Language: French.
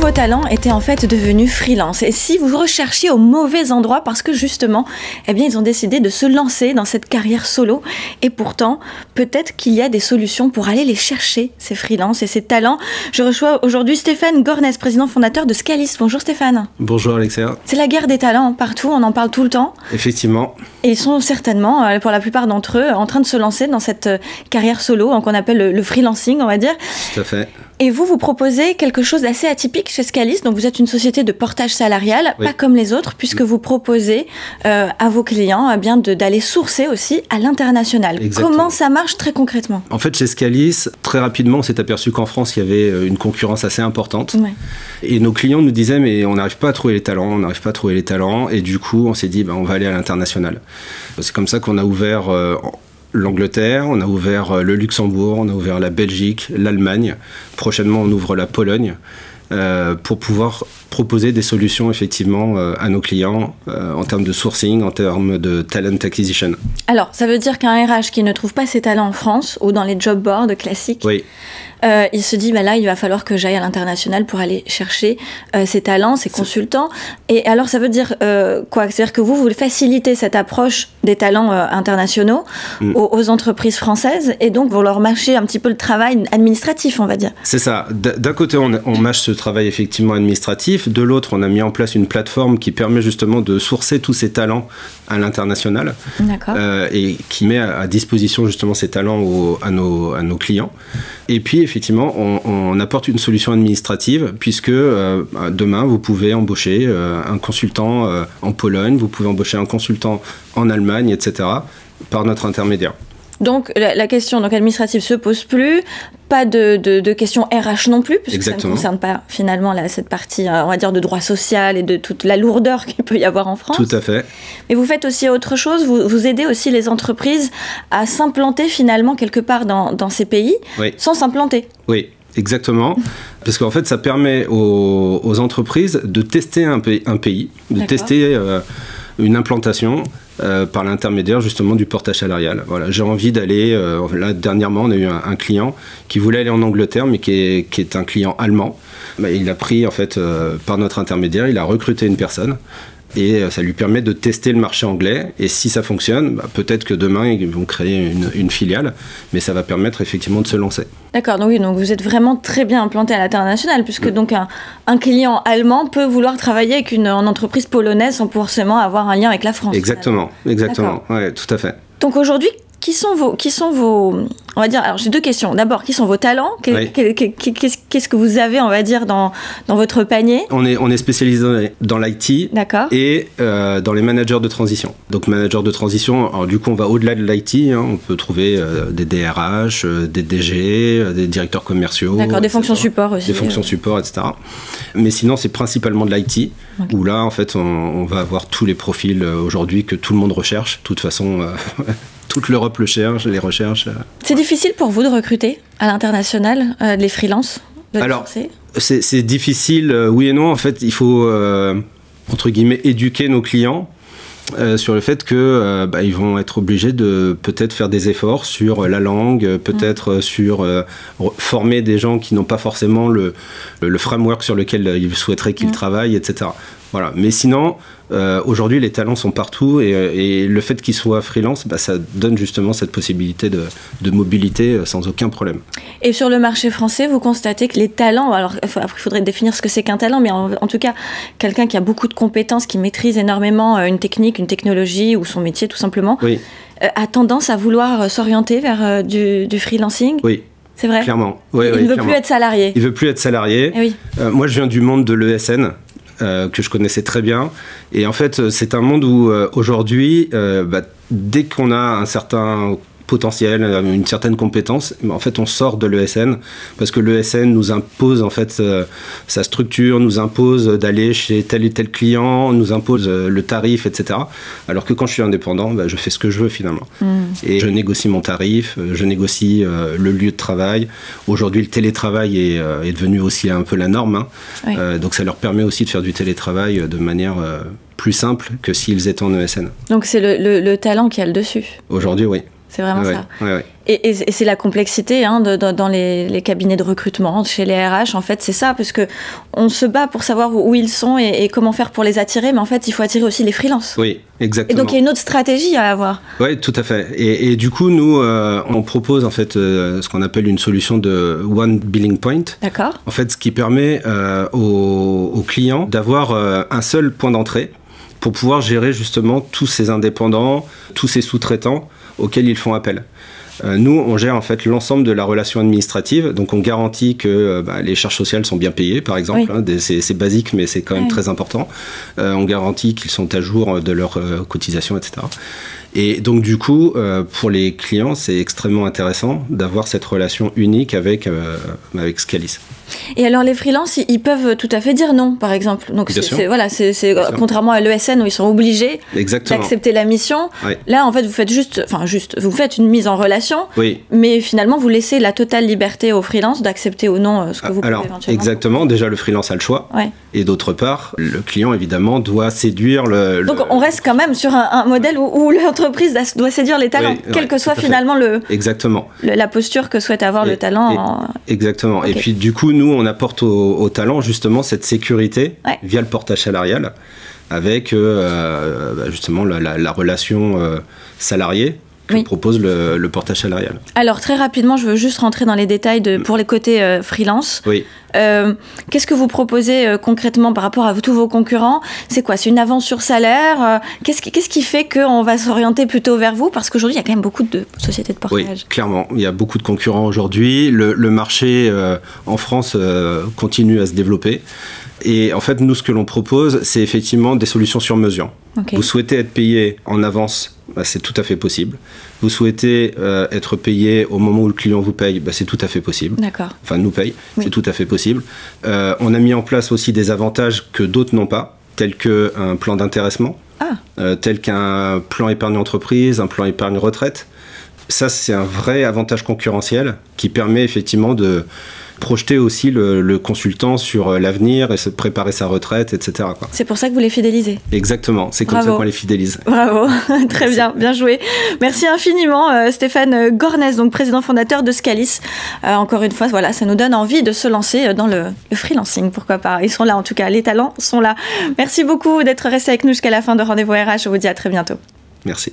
vos talents étaient en fait devenus freelance et si vous recherchiez au mauvais endroit parce que justement, eh bien, ils ont décidé de se lancer dans cette carrière solo et pourtant, peut-être qu'il y a des solutions pour aller les chercher, ces freelances et ces talents. Je reçois aujourd'hui Stéphane Gornès, président fondateur de Scalis. Bonjour Stéphane. Bonjour Alexia. C'est la guerre des talents partout, on en parle tout le temps. Effectivement. Et ils sont certainement, pour la plupart d'entre eux, en train de se lancer dans cette carrière solo, qu'on appelle le freelancing, on va dire. Tout à fait. Et vous proposez quelque chose d'assez atypique chez Scalis. Donc vous êtes une société de portage salarial, oui. Pas comme les autres, puisque vous proposez à vos clients d'aller sourcer aussi à l'international. Comment ça marche très concrètement? En fait, chez Scalis, très rapidement, on s'est aperçu qu'en France, il y avait une concurrence assez importante. Ouais. Et nos clients nous disaient, mais on n'arrive pas à trouver les talents, Et du coup, on s'est dit, on va aller à l'international. C'est comme ça qu'on a ouvert l'Angleterre, on a ouvert le Luxembourg, on a ouvert la Belgique, l'Allemagne. Prochainement, on ouvre la Pologne pour pouvoir proposer des solutions effectivement à nos clients en termes de sourcing, en termes de talent acquisition. Alors, ça veut dire qu'un RH qui ne trouve pas ses talents en France ou dans les job boards classiques, oui. Il se dit, là, il va falloir que j'aille à l'international pour aller chercher ces talents, ces consultants. Et alors, ça veut dire quoi? C'est-à-dire que vous facilitez cette approche des talents internationaux aux entreprises françaises et donc vous leur mâchez un petit peu le travail administratif, on va dire. C'est ça. D'un côté, on mâche ce travail effectivement administratif. De l'autre, on a mis en place une plateforme qui permet justement de sourcer tous ces talents à l'international. D'accord. Et qui met à disposition justement ces talents à nos clients. Et puis, effectivement, on apporte une solution administrative puisque demain, vous pouvez embaucher un consultant en Pologne, vous pouvez embaucher un consultant en Allemagne, etc., par notre intermédiaire. Donc, la question administrative ne se pose plus, pas de questions RH non plus, puisque Exactement. ça ne concerne pas finalement cette partie, on va dire, de droit social et de toute la lourdeur qu'il peut y avoir en France. Tout à fait. Mais vous faites aussi autre chose, vous aidez aussi les entreprises à s'implanter finalement quelque part dans ces pays, oui. Sans s'implanter. Oui. Exactement, parce qu'en fait ça permet aux entreprises de tester un pays, de tester une implantation par l'intermédiaire justement du portage salarial. Voilà, j'ai envie d'aller, là dernièrement on a eu un client qui voulait aller en Angleterre mais qui est un client allemand. Il a pris en fait par notre intermédiaire, il a recruté une personne. Et ça lui permet de tester le marché anglais. Et si ça fonctionne, peut-être que demain, ils vont créer une filiale. Mais ça va permettre effectivement de se lancer. D'accord, donc oui, donc vous êtes vraiment très bien implanté à l'international, puisque donc un client allemand peut vouloir travailler avec une entreprise polonaise sans forcément avoir un lien avec la France. Exactement, ouais, tout à fait. Donc aujourd'hui, qui sont vos, on va dire, alors j'ai deux questions. D'abord, qui sont vos talents? Qu'est-ce que vous avez, on va dire, dans votre panier? On est spécialisé dans l'IT et dans les managers de transition. Donc managers de transition, alors du coup on va au-delà de l'IT, on peut trouver des DRH, des DG, des directeurs commerciaux. D'accord, des fonctions support aussi. Des fonctions support, etc. Mais sinon c'est principalement de l'IT, où là en fait on va avoir tous les profils aujourd'hui que tout le monde recherche. De toute façon... Toute l'Europe les recherche. C'est difficile pour vous de recruter à l'international les freelances? Alors, c'est difficile, oui et non. En fait, il faut, entre guillemets, éduquer nos clients sur le fait que ils vont être obligés de peut-être faire des efforts sur la langue, peut-être sur former des gens qui n'ont pas forcément le framework sur lequel ils souhaiteraient qu'ils travaillent, etc. Voilà. Mais sinon, aujourd'hui, les talents sont partout et le fait qu'ils soient freelance, ça donne justement cette possibilité de mobilité sans aucun problème. Et sur le marché français, vous constatez que les talents, alors après il faudrait définir ce que c'est qu'un talent, mais en tout cas, quelqu'un qui a beaucoup de compétences, qui maîtrise énormément une technique, une technologie ou son métier tout simplement, oui. A tendance à vouloir s'orienter vers du freelancing? Oui. C'est vrai? Clairement. Oui, il ne veut plus être salarié. Il ne veut plus être salarié. Oui. Moi, je viens du monde de l'ESN. Que je connaissais très bien. Et en fait, c'est un monde où aujourd'hui, dès qu'on a un certain potentiel, une certaine compétence, en fait on sort de l'ESN parce que l'ESN nous impose en fait sa structure, nous impose d'aller chez tel et tel client, nous impose le tarif, etc. Alors que quand je suis indépendant, je fais ce que je veux finalement. Et je négocie mon tarif, je négocie le lieu de travail. Aujourd'hui le télétravail est devenu aussi un peu la norme, Oui. Donc ça leur permet aussi de faire du télétravail de manière plus simple que s'ils étaient en ESN. Donc c'est le talent qui a le dessus. Aujourd'hui, oui. C'est vraiment ça. Ouais. Et c'est la complexité hein, dans les cabinets de recrutement, chez les RH, en fait, c'est ça, parce que on se bat pour savoir où ils sont et comment faire pour les attirer, mais en fait, il faut attirer aussi les freelances. Oui, exactement. Et donc, il y a une autre stratégie à avoir. Oui, tout à fait. Et du coup, nous, on propose en fait ce qu'on appelle une solution de One Billing Point. D'accord. En fait, ce qui permet aux clients d'avoir un seul point d'entrée pour pouvoir gérer justement tous ces indépendants, tous ces sous-traitants auxquels ils font appel. Nous, on gère en fait l'ensemble de la relation administrative, donc on garantit que les charges sociales sont bien payées, par exemple. Oui. Hein, c'est basique, mais c'est quand même très important. On garantit qu'ils sont à jour de leurs cotisations, etc. Et donc du coup, pour les clients, c'est extrêmement intéressant d'avoir cette relation unique avec Scalis. Et alors les freelances, ils peuvent tout à fait dire non, par exemple. Donc c'est contrairement à l'ESN où ils sont obligés d'accepter la mission. Oui. Là, en fait, vous faites une mise en relation, oui. Mais finalement, vous laissez la totale liberté aux freelances d'accepter ou non ce que vous pouvez éventuellement. Exactement. Déjà, le freelance a le choix. Ouais. Et d'autre part, le client, évidemment, doit séduire Donc on reste quand même sur un modèle où l'entreprise doit séduire les talents, oui, quelle que soit finalement la posture que souhaite avoir le talent. Exactement. Okay. Et puis du coup, nous, on apporte aux talents justement cette sécurité via le portage salarial avec justement la relation salariée que propose le portage salarial. Alors très rapidement, je veux juste rentrer dans les détails pour les côtés freelance. Oui. Qu'est-ce que vous proposez concrètement par rapport à tous vos concurrents? C'est quoi? C'est une avance sur salaire? Qu'est-ce qui fait qu'on va s'orienter plutôt vers vous? Parce qu'aujourd'hui, il y a quand même beaucoup de sociétés de portage. Oui, clairement. Il y a beaucoup de concurrents aujourd'hui. Le marché en France continue à se développer. Et en fait, nous, ce que l'on propose, c'est effectivement des solutions sur mesure. Okay. Vous souhaitez être payé en avance, c'est tout à fait possible. Vous souhaitez être payé au moment où le client vous paye, c'est tout à fait possible. D'accord. Enfin, nous paye, oui. C'est tout à fait possible. On a mis en place aussi des avantages que d'autres n'ont pas, tels qu'un plan d'intéressement, tel qu'un plan épargne entreprise, un plan épargne retraite. Ça, c'est un vrai avantage concurrentiel qui permet effectivement de projeter aussi le consultant sur l'avenir et se préparer sa retraite, etc. Quoi. C'est pour ça que vous les fidélisez. Exactement, c'est comme ça qu'on les fidélise. Bravo, très bien joué. Merci infiniment Stéphane Gornès, donc président fondateur de Scalis. Encore une fois, voilà, ça nous donne envie de se lancer dans le freelancing, pourquoi pas. Ils sont là en tout cas, les talents sont là. Merci beaucoup d'être resté avec nous jusqu'à la fin de Rendez-vous RH, je vous dis à très bientôt. Merci.